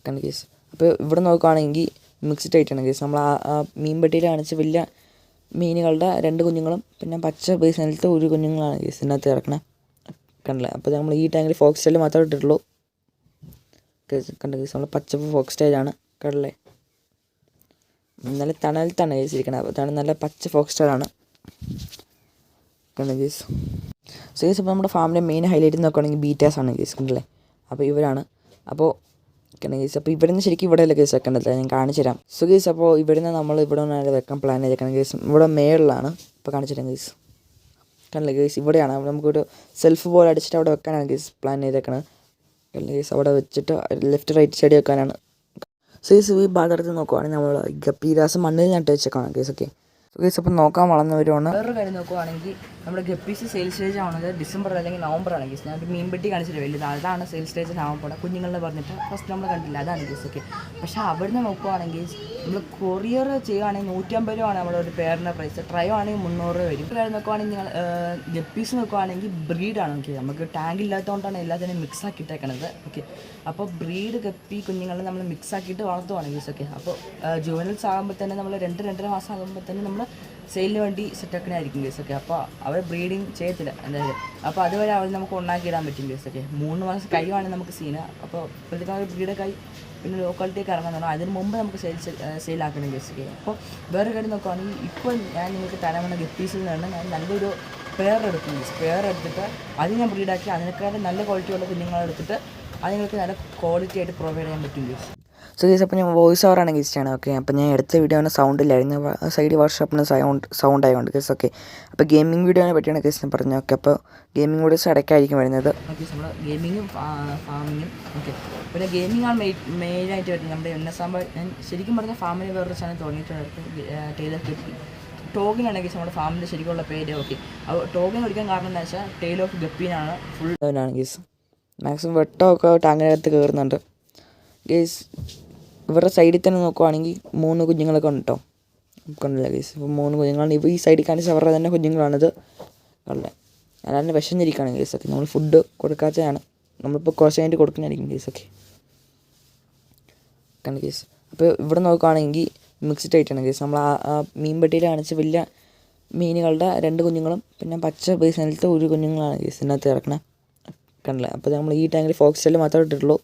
കണ്ട ഗൈസ്. അപ്പോൾ ഇവിടെ നോക്കുകയാണെങ്കിൽ മിക്സ്ഡ് ആയിട്ടാണ് ഗൈസ്. നമ്മൾ ആ മീൻ പെട്ടിയിൽ കാണിച്ച വലിയ മീനുകളുടെ 2 കുഞ്ഞുങ്ങളും പിന്നെ പച്ച ബേസിനകത്ത് 1 കുഞ്ഞുങ്ങളാണ് ഗൈസ് ഇതിനകത്ത് ഇറക്കണേ കണ്ടില്ല. അപ്പോൾ നമ്മൾ ഈ ടാങ്കിൽ ഫോക്സ് സ്റ്റൈൽ മാത്രമേ ഇട്ടിട്ടുള്ളൂ കണ്ട ഗൈസ്. നമ്മൾ പച്ച ഫോക്സ് സ്റ്റൈലാണ് കണ്ടില്ലേ. നല്ല തണലത്താണ് ഗൈസ് ഇരിക്കണത്. അപ്പോൾ അതാണ് നല്ല പച്ച ഫോക്സ് സ്റ്റൈലാണ് കണ്ട ഗൈസ്. സോ ഗൈസ്, അപ്പോൾ നമ്മുടെ ഫാമിൻ്റെ മെയിൻ ഹൈലൈറ്റ് നോക്കുകയാണെങ്കിൽ ബീറ്റാസ് ആണ് ഗൈസ് കണ്ടില്ലേ. അപ്പോൾ ഇവരാണ്. അപ്പോൾ കണ്ട ഗൈസ്, അപ്പോൾ ഇവിടുന്ന് ശരിക്കും ഇവിടെ അല്ല ഗൈസ് വെക്കേണ്ടത്, ഞാൻ കാണിച്ചു തരാം. സോ ഗൈസ്, അപ്പോൾ ഇവിടുന്ന് നമ്മൾ ഇവിടെ നിന്നാണ് വെക്കാൻ പ്ലാൻ ചെയ്തേക്കണം ഗൈസ്. ഇവിടെ മേളിലാണ് ഇപ്പോൾ കാണിച്ചു തരാം ഗൈസ്. കണ്ടില്ലേ ഗൈസ്, ഇവിടെയാണ് നമുക്കൊരു സെൽഫ് പോലെ അടിച്ചിട്ട് അവിടെ വെക്കാനാണ് ഗൈസ് പ്ലാൻ ചെയ്തേക്കണത്. കണ്ടില്ലേ ഗൈസ്, അവിടെ വെച്ചിട്ട് ലെഫ്റ്റ് റൈറ്റ് സൈഡ് വെക്കാനാണ്. സോ ഗൈസ്, ഈ ഭാഗത്ത് നോക്കുവാണെങ്കിൽ നമ്മൾ ഗപ്പീരാസ് മണ്ണിൽ നട്ട് വെച്ചേക്കാണ് ഗൈസ്. ഓക്കെ ഗൈസ്, അപ്പോൾ നോക്കാൻ വളർന്നവരുമാണ്. വേറൊരു കാര്യം നോക്കുവാണെങ്കിൽ നമ്മുടെ ഗപ്പീസ് സെയിൽ സ്റ്റേജ് ആവുന്നത് ഡിസംബർ അല്ലെങ്കിൽ നവംബറാണ് ഗൈസ്. ഞാൻ ഒരു മീൻപെട്ടി കാണിച്ചിട്ട് വലിയത് അതാണ് സെയിൽ സ്റ്റേജ് നവംബർ. കുഞ്ഞുങ്ങളെ പറഞ്ഞിട്ട് ഫസ്റ്റ് നമ്മൾ കണ്ടില്ല, അതാണ് ഗൈസ്. ഓക്കെ, പക്ഷേ അവിടുന്ന് നോക്കുവാണെങ്കിൽ നമ്മൾ കൊറിയർ ചെയ്യുകയാണെങ്കിൽ 150 രൂപയാണ് നമ്മുടെ ഒരു പേരിൻ്റെ പ്രൈസ്. ട്രൈ ആണെങ്കിൽ 300 രൂപ വരും. കാര്യം നോക്കുവാണെങ്കിൽ നിങ്ങൾ ഗപ്പീസ് നോക്കുവാണെങ്കിൽ ബ്രീഡാണ്. ഓക്കെ, നമുക്ക് ടാങ്ക് ഇല്ലാത്തതുകൊണ്ടാണ് എല്ലാത്തിനും മിക്സ് ആക്കിയിട്ടേക്കണത്. ഓക്കെ, അപ്പോൾ ബ്രീഡ് ഗപ്പി കുഞ്ഞുങ്ങളെ നമ്മൾ മിക്സ് ആക്കിയിട്ട് വളർത്തുവാണ് ഗൈസ്. ഓക്കെ, അപ്പോൾ ജുവനൽസ് ആകുമ്പോൾ തന്നെ നമ്മൾ 2-2.5 മാസം ആകുമ്പോൾ തന്നെ നമ്മൾ സെയിലിന് വേണ്ടി സെറ്റാക്കണായിരിക്കും ഗൈസ്. ഓക്കെ, അപ്പോൾ അവർ ബ്രീഡിങ് ചെയ്യത്തില്ല എന്തായാലും. അപ്പോൾ അതുവരെ അവർ നമുക്ക് ഉണ്ടാക്കിയിടാൻ പറ്റും ഗൈസ്. ഓക്കെ, 3 മാസം കഴിയുവാണെങ്കിൽ നമുക്ക് സീന. അപ്പോൾ ഇപ്പോഴത്തേക്ക് ബ്രീഡൊക്കെ പിന്നെ ലോക്കാലിറ്റിയൊക്കെ ഇറങ്ങാൻ തുടങ്ങും. അതിന് മുമ്പ് നമുക്ക് സെയിലാക്കണം ഗൈസ്. ഓക്കെ, അപ്പോൾ വേറെ കാര്യം നോക്കുകയാണെങ്കിൽ ഇപ്പോൾ ഞാൻ നിങ്ങൾക്ക് തരാൻ വേണ്ട ഗപ്പീസിൽ നിന്ന് ഞാൻ നല്ലൊരു പെയർ എടുക്കും ഗൈസ്. പെയർ എടുത്തിട്ട് അത് ഞാൻ ബ്രീഡാക്കി അതിനേക്കാളും നല്ല ക്വാളിറ്റിയുള്ള കുഞ്ഞുങ്ങളെടുത്തിട്ട് അത് നിങ്ങൾക്ക് നല്ല ക്വാളിറ്റി ആയിട്ട് പ്രൊവൈഡ് ചെയ്യാൻ പറ്റും ഗൈസ്. സോ ഗൈസ്, അപ്പോൾ ഞാൻ വോയിസ് ഓവറാണ് ഗൈസ്. ഓക്കെ, അപ്പോൾ ഞാൻ എടുത്ത വീഡിയോന് സൗണ്ടില്ലായിരുന്നു, സൈഡ് വർക്ക്ഷോപ്പിന് സൗണ്ട് ആയതുകൊണ്ട് ഗൈസ്. ഓക്കെ, അപ്പോൾ ഗെയിമിംഗ് വീഡിയോനെ പറ്റിയാണ് ഗൈസ് ഞാൻ പറഞ്ഞു. ഓക്കെ, അപ്പോൾ ഗെയിമിംഗ് വീഡിയോസ് ഇടയ്ക്കായിരിക്കും വരുന്നത്. ഓക്കെ, നമ്മുടെ ഗെയിമിങ്ങും ഫാമിങ്ങും. ഓക്കെ, പിന്നെ ഗെയിമിംഗ് ആണ് മെയിനായിട്ട് വരുന്നത്. നമ്മുടെ ഞാൻ ശരിക്കും പറഞ്ഞാൽ ഫാമിന് വേറൊരു ചാനൽ തുടങ്ങിയിട്ടുണ്ട്, ടൈലർ ഗപ്പി ടോഗിനാണ് ഗൈസ് നമ്മുടെ ഫാമിൻ്റെ ശരിക്കുള്ള പേര്. ഓക്കെ, അപ്പോൾ ടോഗിൻ വിളിക്കാൻ കാരണം എന്താ വെച്ചാൽ ടെയിൽ ഓഫ് ഗപ്പീനാണ് ഫുൾ ആണ് ഗൈസ്. മാക്സിമം വെട്ടമൊക്കെ ടാങ്കിനകത്ത് കയറുന്നുണ്ട് ഗൈസ്. ഇവരുടെ സൈഡിൽ തന്നെ നോക്കുവാണെങ്കിൽ 3 കുഞ്ഞുങ്ങളൊക്കെ ഉണ്ട് കേട്ടോ. കണ്ടില്ല ഗൈസ്, ഇപ്പോൾ 3 കുഞ്ഞുങ്ങളാണ്. ഇപ്പോൾ ഈ സൈഡിൽ കാണിച്ച അവരുടെ തന്നെ കുഞ്ഞുങ്ങളാണിത് കണ്ടേ. അല്ലാണ്ട് വിശന്നിരിക്കുകയാണ് ഗൈസ്. ഒക്കെ നമ്മൾ ഫുഡ് കൊടുക്കാത്തതാണ്, നമ്മളിപ്പോൾ കുറച്ച് കഴിഞ്ഞിട്ട് കൊടുക്കുന്നതായിരിക്കും ഗൈസ്. ഒക്കെ കണ്ട ഗൈസ്. അപ്പോൾ ഇവിടെ നോക്കുകയാണെങ്കിൽ മിക്സ്ഡ് ആയിട്ടാണ് ഗൈസ്. നമ്മൾ ആ മീൻ പെട്ടിയിൽ കാണിച്ച വലിയ മീനുകളുടെ 2 കുഞ്ഞുങ്ങളും പിന്നെ പച്ച ബേസിനകത്ത് 1 കുഞ്ഞുങ്ങളാണ് ഗൈസ് ഇതിനകത്ത് ഇറക്കണേ കണ്ടില്ല. അപ്പോൾ നമ്മൾ ഈ ടാങ്കിൽ ഫോക്സ് സ്റ്റൈൽ മാത്രമേ ഇട്ടിട്ടുള്ളൂ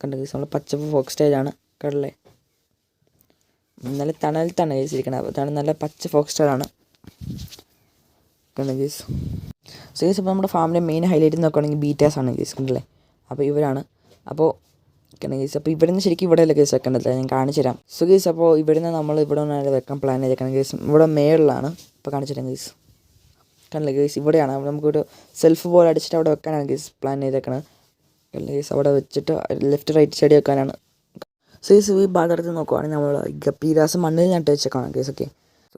കണ്ട ഗൈസ്. നമ്മൾ പച്ച ഫോക്സ് സ്റ്റൈലാണ് കണ്ടില്ലേ. നല്ല തണലത്താണ് ഗൈസ് ഇരിക്കണത്. അപ്പോൾ അതാണ് നല്ല പച്ച ഫോക്സ് സ്റ്റൈലാണ് കണ്ട ഗൈസ്. സോ ഗൈസ്, അപ്പോൾ നമ്മുടെ ഫാമിൻ്റെ മെയിൻ ഹൈലൈറ്റ് നോക്കുകയാണെങ്കിൽ ബീറ്റാസ് ആണ് ഗൈസ് കണ്ടില്ലേ. അപ്പോൾ ഇവരാണ്. അപ്പോൾ കണ്ട ഗൈസ്, അപ്പോൾ ഇവിടുന്ന് ശരിക്കും ഇവിടെ അല്ല ഗൈസ് വെക്കേണ്ടത്, ഞാൻ കാണിച്ചു തരാം. സോ ഗൈസ്, അപ്പോൾ ഇവിടുന്ന് നമ്മൾ ഇവിടെ നിന്നാണ് വെക്കാൻ പ്ലാൻ ചെയ്തേക്കണം ഗൈസ്. ഇവിടെ മേളിലാണ് ഇപ്പോൾ കാണിച്ചു തരാം ഗൈസ്. കണ്ടില്ലേ ഗൈസ്, ഇവിടെയാണ് നമുക്കൊരു സെൽഫ് പോലെ അടിച്ചിട്ട് അവിടെ വെക്കാനാണ് ഗൈസ് പ്ലാൻ ചെയ്തേക്കണത്. ഗൈസ്, അവിടെ വെച്ചിട്ട് ലെഫ്റ്റ് റൈറ്റ് സൈഡ് വെക്കാനാണ്. സോ ഗൈസ്, ഈ ഭാഗത്ത് നോക്കുവാണെങ്കിൽ നമ്മൾ ഗപ്പീരാസ് മണ്ണിൽ നട്ട് വെച്ചേക്കാണ് ഗൈസ്. ഓക്കെ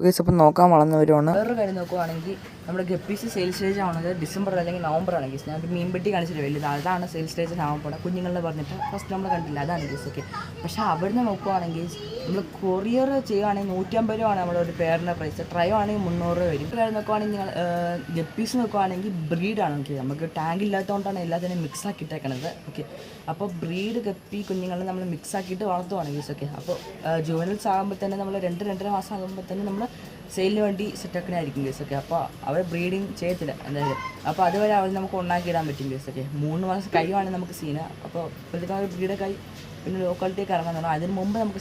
ഗൈസ്, അപ്പോൾ നോക്കാൻ വളർന്നവരുമാണ്. വേറൊരു കാര്യം നോക്കുവാണെങ്കിൽ നമ്മുടെ ഗപ്പീസ് സെയിൽ സ്റ്റേജ് ആവുന്നത് ഡിസംബർ അല്ലെങ്കിൽ നവംബറാണ് ഗൈസ്. ഞാൻ ഒരു മീൻപെട്ടി കാണിച്ചിട്ട് വലിയത് അതാണ് സെയിൽ സ്റ്റേജ് നവംബർ. കുഞ്ഞുങ്ങളെ പറഞ്ഞിട്ട് ഫസ്റ്റ് നമ്മൾ കണ്ടില്ല, അതാണ് ഗൈസ്. ഓക്കെ, പക്ഷേ അവിടുന്ന് നോക്കുവാണെങ്കിൽ നമ്മൾ കൊറിയർ ചെയ്യുകയാണെങ്കിൽ 150 രൂപയാണ് നമ്മുടെ ഒരു പേരിൻ്റെ പ്രൈസ്. ട്രൈ ആണെങ്കിൽ 300 രൂപ വരും. കാര്യം നോക്കുവാണെങ്കിൽ നിങ്ങൾ ഗപ്പീസ് നോക്കുവാണെങ്കിൽ ബ്രീഡാണ്. ഓക്കെ, നമുക്ക് ടാങ്ക് ഇല്ലാത്തതുകൊണ്ടാണ് എല്ലാത്തിനും മിക്സ് ആക്കിയിട്ടേക്കണത്. ഓക്കെ, അപ്പോൾ ബ്രീഡ് ഗപ്പി കുഞ്ഞുങ്ങളെ നമ്മൾ മിക്സ് ആക്കിയിട്ട് വളർത്തുവാണ് ഗൈസ്. ഓക്കെ, അപ്പോൾ ജുവനൽസ് ആകുമ്പോൾ തന്നെ നമ്മൾ 2-2.5 മാസം ആകുമ്പോൾ തന്നെ നമ്മൾ സെയിലിന് വേണ്ടി സെറ്റാക്കണായിരിക്കും കേസൊക്കെ. അപ്പോൾ അവർ ബ്രീഡിങ് ചെയ്യത്തില്ല എന്തായാലും. അപ്പോൾ അതുവരെ അവർ നമുക്ക് ഉണ്ടാക്കിയിടാൻ പറ്റും കേസൊക്കെ. 3 മാസം കഴിയുവാണെങ്കിൽ നമുക്ക് സീന. അപ്പോൾ ഇപ്പോഴത്തേക്ക് അവർ ബ്രീഡൊക്കെ പിന്നെ ലോക്കാലിറ്റിയൊക്കെ ഇറങ്ങാൻ തുടങ്ങും. അതിന് മുമ്പ് നമുക്ക്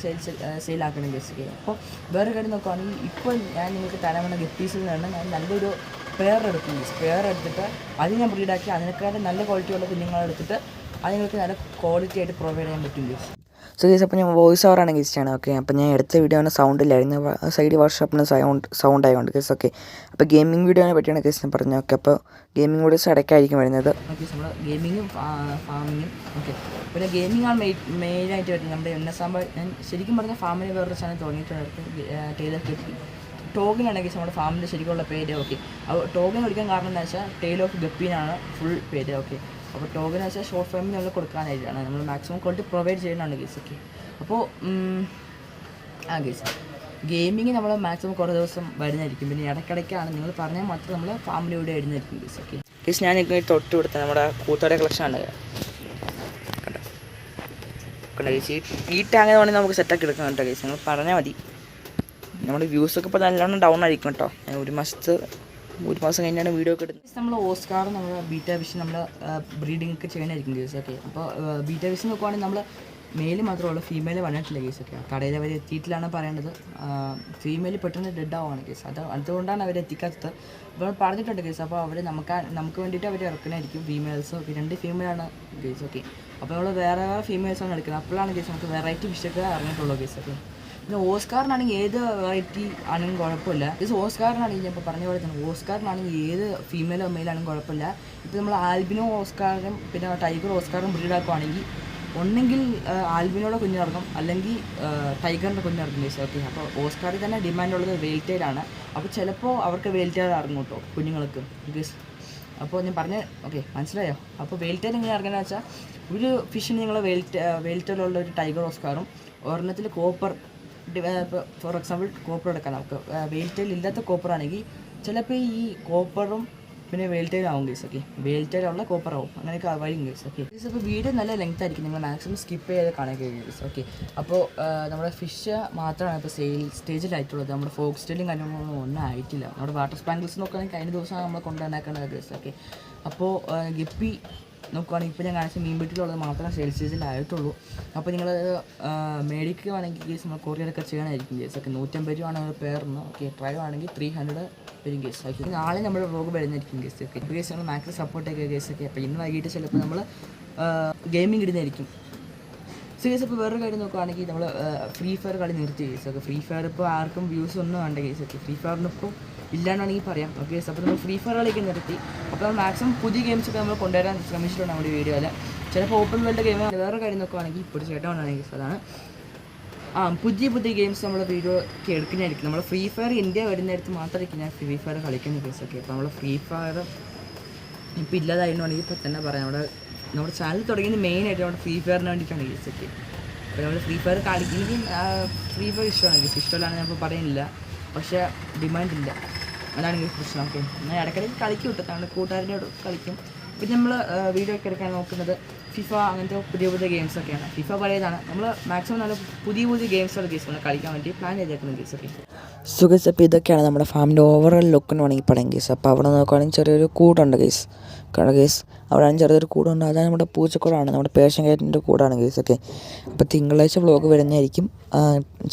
സെയിലാക്കണം കേസൊക്കെ. അപ്പോൾ വേറെ കാര്യം നോക്കുകയാണെങ്കിൽ ഇപ്പോൾ ഞാൻ നിങ്ങൾക്ക് തലമുറ ഗപ്പീസിൽ നിന്നാണ് ഞാൻ നല്ലൊരു പെയർ എടുക്കും. പെയർ എടുത്തിട്ട് അത് ഞാൻ ബ്രീഡാക്കി അതിനേക്കാളും നല്ല ക്വാളിറ്റിയുള്ള കുഞ്ഞുങ്ങളെടുത്തിട്ട് അത് നിങ്ങൾക്ക് നല്ല ക്വാളിറ്റി ആയിട്ട് പ്രൊവൈഡ് ചെയ്യാൻ പറ്റും കേസ്. സോ ഗേസ്, അപ്പോൾ ഞാൻ വോയിസ് ഓവറാണ് ഗേസ്റ്റാണ്. ഓക്കെ, അപ്പോൾ ഞാൻ എടുത്ത വീഡിയോന് സൗണ്ടില്ലായിരുന്നു, സൈഡ് വർക്ക്ഷോപ്പിന് സൗണ്ട് ആയതുകൊണ്ട് കേസ്. ഓക്കെ, അപ്പോൾ ഗെയിമിംഗ് വീഡിയോനെ പറ്റിയാണ് കേസ് ഞാൻ പറഞ്ഞു. ഓക്കെ, അപ്പോൾ ഗെയിമിംഗ് വീഡിയോസ് ഇടയ്ക്കായിരിക്കും വരുന്നത്. ഓക്കെ, നമ്മൾ ഗെയിമിങ്ങും ഫാമിങ്ങും. ഓക്കെ, പിന്നെ ഗെയിമിംഗ് ആണ് മെയിനായിട്ട് വരുന്നത്. നമ്മുടെ ഞാൻ ശരിക്കും പറഞ്ഞാൽ ഫാമിന് വേറൊരു ചാനൽ തുടങ്ങിയിട്ടുണ്ട്, ടൈലർ ഗപ്പി. ടോഗിനാണെങ്കിൽ നമ്മുടെ ഫാമിൻ്റെ ശരിക്കുള്ള പേര്. ഓക്കെ, അപ്പോൾ ടോഗിന് വിളിക്കാൻ കാരണം എന്താ വെച്ചാൽ ടെയിൽ ഓഫ് ഗപ്പീനാണ് ഫുൾ പേര്. ഓക്കെ, അപ്പോൾ ടോഗൻ വെച്ചാൽ ഷോർട്ട് ഫിലിമിൽ നമ്മൾ കൊടുക്കാനായിട്ടാണ് നമ്മൾ മാക്സിമം ക്വാളിറ്റി പ്രൊവൈഡ് ചെയ്യുന്നതാണ് കേസ്. ഓക്കെ, അപ്പോൾ കേസ് ഗെയിമിങ് നമ്മൾ മാക്സിമം കുറേ ദിവസം വരുന്നതായിരിക്കും. പിന്നെ ഇടയ്ക്കിടയ്ക്കാണ് നിങ്ങൾ പറഞ്ഞാൽ മാത്രം നമ്മൾ ഫാമിലി ഇവിടെ വരുന്നതായിരിക്കും കേസ്. ഓക്കെ കേസ്, ഞാൻ ഇങ്ങനെ തൊട്ട് കൊടുത്ത നമ്മുടെ കൂത്തോടെ കളക്ഷനാണ് കണ്ടോ കേസ്. ഈ ടാങ്ക് വേണമെങ്കിൽ നമുക്ക് സെറ്റാക്കി എടുക്കാം കേട്ടോ കേസ്. നിങ്ങൾ പറഞ്ഞാൽ മതി. നമ്മുടെ വ്യൂസൊക്കെ ഇപ്പോൾ നല്ലോണം ഡൗൺ ആയിരിക്കും കേട്ടോ. ഒരു മാസം കഴിഞ്ഞാണ് വീഡിയോ ഒക്കെ എടുത്തത്. നമ്മൾ ഓസ്കാർ നമ്മൾ ബീറ്റ വിഷൻ നമ്മൾ ബ്രീഡിംഗ് ഒക്കെ ചെയ്യണമായിരിക്കും കേസ്. ഓക്കെ, അപ്പോൾ ബീറ്റ വിഷൻ നോക്കുവാണെങ്കിൽ നമ്മൾ മെയിൽ മാത്രമേ ഫീമെയിൽ വന്നിട്ടില്ല കേസ്. ഒക്കെ കടയിൽ അവർ എത്തിയിട്ടില്ലാണ് പറയേണ്ടത്. ഫീമെയിൽ പെട്ടെന്ന് ഡെഡ് ആവുകയാണ് കേസ്. അതുകൊണ്ടാണ് അവർ എത്തിക്കാത്തത്. അപ്പോൾ പറഞ്ഞിട്ടുണ്ട് കേസ്. അപ്പോൾ അവർ നമുക്ക് വേണ്ടിയിട്ട് അവർ ഇറക്കണമായിരിക്കും ഫീമെയിൽസ്. 2 ഫീമെയിലാണ് കേസ്. ഓക്കെ, അപ്പോൾ നമ്മൾ വേറെ ഫീമെയിൽസാണ് എടുക്കുന്നത്. അപ്പോഴാണ് കേസ് നമുക്ക് വെറൈറ്റി ഫിഷൊക്കെ ഇറങ്ങിയിട്ടുള്ളൂ കേസ്. ഓക്കെ, പിന്നെ ഓസ്കാറിനാണെങ്കിൽ ഏത് വെറൈറ്റി ആണെങ്കിലും കുഴപ്പമില്ല. ഓസ്കാറിനാണെങ്കിൽ ഞാൻ ഇപ്പോൾ പറഞ്ഞ പോലെ തന്നെ ഓസ്കാറിനാണെങ്കിൽ ഏത് ഫീമെയിലോ മെയിലാണെങ്കിലും കുഴപ്പമില്ല. ഇപ്പോൾ നമ്മൾ ആൽബിനോ ഓസ്കാറും പിന്നെ ടൈഗർ ഓസ്കാറും ബ്രീഡാക്കുവാണെങ്കിൽ ഒന്നെങ്കിൽ ആൽബിനോടെ കുഞ്ഞിറങ്ങും, അല്ലെങ്കിൽ ടൈഗറിൻ്റെ കുഞ്ഞിറങ്ങും കേസ്. ഓക്കെ, അപ്പോൾ ഓസ്കാറിൽ തന്നെ ഡിമാൻഡുള്ളത് വെയിൽറ്റെയിലാണ്. അപ്പോൾ ചിലപ്പോൾ അവർക്ക് വെയിൽറ്റെയിൽ ഇറങ്ങും കേട്ടോ കുഞ്ഞുങ്ങൾക്ക് കേസ്. അപ്പോൾ ഞാൻ പറഞ്ഞ ഓക്കെ മനസ്സിലായോ? അപ്പോൾ വെയിൽറ്റെയിൽ എങ്ങനെ ഇറങ്ങുന്നത് വെച്ചാൽ ഒരു ഫിഷിന് നിങ്ങൾ വെയിൽറ്റെയിലുള്ള ഒരു ടൈഗർ ഓസ്കാറും ഒരെണ്ണത്തിൽ കോപ്പർ, ഫോർ എക്സാമ്പിൾ കോപ്പർ എടുക്കാം നമുക്ക്. വെയിൽറ്റെയിൽ ഇല്ലാത്ത കോപ്പറാണെങ്കിൽ ചിലപ്പോൾ ഈ കോപ്പറും പിന്നെ വെയിൽറ്റെയിൽ ആവും കേസ്. ഓക്കെ, വെയിൽറ്റെയിലുള്ള കോപ്പറാവും, അങ്ങനെയൊക്കെ വരും കേസ്. ഓക്കെ കേസ്, അപ്പോൾ വീഡിയോ നല്ല ലെങ്ത് ആയിരിക്കും, നിങ്ങൾ മാക്സിമം സ്കിപ്പ് ചെയ്ത് കാണാൻ കഴിയും കേസ്. ഓക്കെ, അപ്പോൾ നമ്മുടെ ഫിഷ് മാത്രമാണ് ഇപ്പോൾ സെയിൽ സ്റ്റേജിലായിട്ടുള്ളത്. നമ്മുടെ ഫോക്ക് സ്റ്റൈലും കാര്യങ്ങളൊന്നും ഒന്നും ആയിട്ടില്ല. നമ്മുടെ വാട്ടർ സ്പാങ്കിൾസ് നോക്കുകയാണെങ്കിൽ കഴിഞ്ഞ ദിവസമാണ് നമ്മൾ കൊണ്ടുവന്നാക്കുന്നത് കേസ്. ഓക്കെ, അപ്പോൾ ഗപ്പി നോക്കുകയാണെങ്കിൽ ഇപ്പോൾ ഞാൻ കാണിച്ച മീൻപെട്ടിലുള്ളത് മാത്രമേ സെയിൽ സ്റ്റേജിലായിട്ടുള്ളൂ. അപ്പോൾ നിങ്ങൾ മേടിക്കുകയാണെങ്കിൽ കേസ് നമ്മൾ കൊറിയറൊക്കെ ചെയ്യണമായിരിക്കും കേസ്. ഓക്കെ, 150 രൂപയാണ് പേർന്ന്. ഓക്കെ, ഡ്രൈവ് ആണെങ്കിൽ 300 വരും കേസ്. ഓക്കെ, നാളെ നമ്മുടെ വ്ലോഗ് വരുന്നതായിരിക്കും കേസ്. ഓക്കെ, ഇപ്പോൾ കേസ് നമ്മൾ മാക്സിമം സപ്പോർട്ട് ചെയ്യുക കേസ്. ഒക്കെ, അപ്പോൾ ഇന്ന് വൈകിട്ട് ചിലപ്പോൾ നമ്മൾ ഗെയിമിംഗ് ഇടുന്നതായിരിക്കും. സോ കേസ്, ഇപ്പോൾ വേറൊരു കാര്യം നോക്കുകയാണെങ്കിൽ നമ്മൾ ഫ്രീ ഫയർ കളി നിർത്തി കേസ്. ഒക്കെ, ഫ്രീ ഫയർ ഇപ്പോൾ ആർക്കും വ്യൂസ് ഒന്നും വേണ്ട കേസ്. ഒക്കെ, ഫ്രീ ഫയറിനിപ്പോൾ ഇല്ലാണ്ടാണെങ്കിൽ പറയാം. ഓക്കെ, അപ്പോൾ നമ്മൾ ഫ്രീ ഫയർ കളിയൊക്കെ നിർത്തി. അപ്പോൾ നമ്മൾ മാക്സിമം പുതിയ ഗെയിംസൊക്കെ നമ്മൾ കൊണ്ടുവരാൻ ശ്രമിച്ചിട്ടുണ്ട് നമ്മുടെ വീഡിയോയിൽ. ചിലപ്പോൾ ഓപ്പൺ വേൾഡ് ഗെയിം. വേറെ കാര്യം നോക്കുകയാണെങ്കിൽ ഇപ്പോൾ ചേട്ടൻ ഉണ്ടാണെങ്കിൽ അതാണ് പുതിയ ഗെയിംസ് നമ്മൾ വീഡിയോക്ക് എടുക്കുന്നതായിരിക്കും. നമ്മൾ ഫ്രീ ഫയർ ഇന്ത്യ വരുന്നിടത്ത് മാത്രമായിരിക്കും ഞാൻ ഫ്രീ ഫയർ കളിക്കുന്ന കേസൊക്കെ. അപ്പോൾ നമ്മൾ ഫ്രീ ഫയർ ഇപ്പോൾ ഇല്ലാതായിരുന്നാണെങ്കിൽ ഇപ്പോൾ തന്നെ പറയാം. നമ്മുടെ ചാനൽ തുടങ്ങിയത് മെയിനായിട്ട് നമ്മുടെ ഫ്രീ ഫയറിന് വേണ്ടിയിട്ടാണ് കേസൊക്കെ. അപ്പോൾ നമ്മൾ ഫ്രീ ഫയർ കളിക്കുന്നത് ഫ്രീ ഫയർ ഇഷ്ടമാണ് കേസ്. ഇഷ്ടമല്ലാന്ന് ഞാൻ ഇപ്പോൾ പറയുന്നില്ല, പക്ഷേ ഡിമാൻഡില്ല, അതാണ് ഈ പ്രശ്നം. ഓക്കെ, ഞാൻ ഇടയ്ക്കിടയ്ക്ക് കളിക്കും കിട്ടും, നമ്മുടെ കൂട്ടുകാരുടെ കളിക്കും. പിന്നെ നമ്മൾ വീഡിയോ ഒക്കെ എടുക്കാൻ നോക്കുന്നത് ഫിഫ അങ്ങനത്തെ പുതിയ ഗെയിംസൊക്കെയാണ്. ഫിഫ പഴയതാണ്. നമ്മൾ മാക്സിമം നല്ല പുതിയ ഗെയിംസുള്ള കേസ് നമ്മൾ കളിക്കാൻ വേണ്ടി പ്ലാൻ ചെയ്തേക്കുന്ന കേസൊക്കെ. സുഖസ്, അപ്പോൾ ഇതൊക്കെയാണ് നമ്മുടെ ഫാമിൻ്റെ ഓവറോൾ ലുക്കെന്ന് വേണമെങ്കിൽ പറയാം കേസ്. അപ്പോൾ അവിടെ നോക്കുകയാണെങ്കിൽ ചെറിയൊരു കൂടുണ്ട് കേസ്. കേസ് അവിടെ ചെറിയൊരു കൂടുണ്ട്, അതാണ് നമ്മുടെ പൂച്ചക്കൂടാണ്, നമ്മുടെ പേർഷ്യൻ ക്യാറ്റിൻ്റെ കൂടാണ് കേസ്. ഓക്കെ, അപ്പോൾ തിങ്കളാഴ്ച വ്ലോഗ് വരുന്നതായിരിക്കും,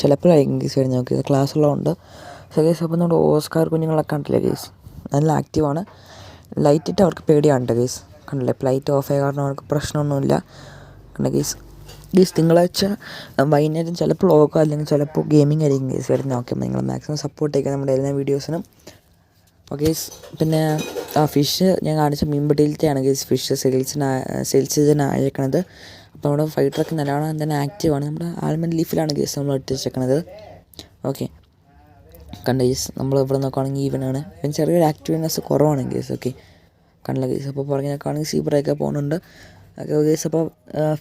ചിലപ്പോഴായിരിക്കും കേസ് വരുന്നത്. ഓക്കെ, ക്ലാസ്സുള്ളതുകൊണ്ട്. സോ കേസ്, അപ്പോൾ നമ്മുടെ ഓസ്കാർ കുഞ്ഞുങ്ങളൊക്കെ കണ്ടില്ലേ കേസ്, നല്ല ആക്റ്റീവാണ്. ലൈറ്റ് ഇട്ട് അവർക്ക് പേടിയാണ് കേസ്. കണ്ടില്ലേ, ലൈറ്റ് ഓഫ് ആയ കാരണം അവർക്ക് പ്രശ്നമൊന്നുമില്ല. കണ്ട കേസ്. തിങ്കളാഴ്ച വൈകുന്നേരം ചിലപ്പോൾ വ്ലോഗോ അല്ലെങ്കിൽ ചിലപ്പോൾ ഗെയിമിംഗ് ആയിരിക്കും കേസ് വരുന്നത്. ഓക്കെ, നിങ്ങൾ മാക്സിമം സപ്പോർട്ട് ചെയ്യുക നമ്മുടെ എല്ലാ വീഡിയോസിനും. ഓക്കെ, പിന്നെ ഫിഷ് ഞാൻ കാണിച്ച മീൻപെട്ടിയിലത്തെയാണ് കേസ് ഫിഷ് സെയിൽസ് ചെയ്താണ് അയക്കണത്. അപ്പോൾ നമ്മുടെ ഫൈറ്ററൊക്കെ നല്ലോണം തന്നെ ആക്റ്റീവാണ്. നമ്മുടെ ആൽമണ്ട് ലീഫിലാണ് കേസ് നമ്മൾ ഇട്ട് വെച്ചേക്കണത്. ഓക്കെ, കണ്ട കേസ്, നമ്മൾ ഇവിടെ നോക്കുകയാണെങ്കിൽ ഈവനാണ്. ഇവൻ ചെറിയൊരു ആക്റ്റീവ്നെസ് കുറവാണ് കേസ്. ഓക്കെ, കണ്ടില്ല കേസ്. അപ്പോൾ പുറകെ നോക്കുകയാണെങ്കിൽ സീബ്രയൊക്കെ പോകുന്നുണ്ട്. ഓക്കെ കേസ്, അപ്പോൾ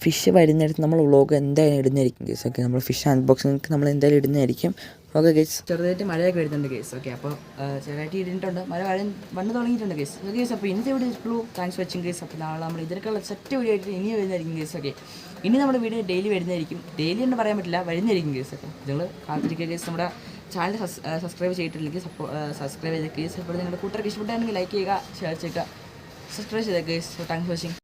ഫിഷ് വരുന്നിടത്ത് നമ്മൾ വ്ലോഗ് എന്തായാലും ഇടുന്നതായിരിക്കും കേസ്. ഓക്കെ, നമ്മൾ ഫിഷ് അൺബോക്സിങ് നമ്മൾ എന്തായാലും ഇടുന്നതായിരിക്കും. ഓക്കെ കേസ്, ചെറുതായിട്ട് മഴയൊക്കെ വരുന്നുണ്ട് കേസ്. ഓക്കെ, അപ്പോൾ ചെറുതായിട്ട് ഇട്ടിട്ടുണ്ട്, മഴ വന്ന് തുടങ്ങിയിട്ടുണ്ട് കേസ്. ഓക്കെ കേസ്, അപ്പോൾ ഇന്നത്തെ വീഡിയോ ഇട്ടുള്ളൂ. Thanks for watching guys. അപ്പോൾ നാളെ നമ്മൾ ഇതിനൊക്കെയുള്ള സെറ്റ് വീഡിയോ ആയിട്ട് ഇനി വരുന്നതായിരിക്കും കേസ്. ഓക്കെ, ഇനി നമ്മുടെ വീഡിയോ ഡെയിലി വരുന്നതായിരിക്കും. ഡെയിലി എന്ന് പറയാൻ പറ്റില്ല, വരുന്നതായിരിക്കും കേസ്. ഓക്കെ, നിങ്ങൾ കാത്തിരിക്കുക കേസ്. നമ്മുടെ ചാനൽ സബ്സ്ക്രൈബ് ചെയ്തിട്ടില്ലെങ്കിൽ സബ്സ്ക്രൈബ് ചെയ്ത് ഗൈസ്. അപ്പോൾ നിങ്ങളുടെ കൂട്ടർക്ക് ഇഷ്ടപ്പെട്ടാണെങ്കിൽ ലൈക്ക് ചെയ്യുക, ഷെയർ ചെയ്യുക, സബ്സ്ക്രൈബ് ചെയ്തേക്ക് guys. So thanks for watching.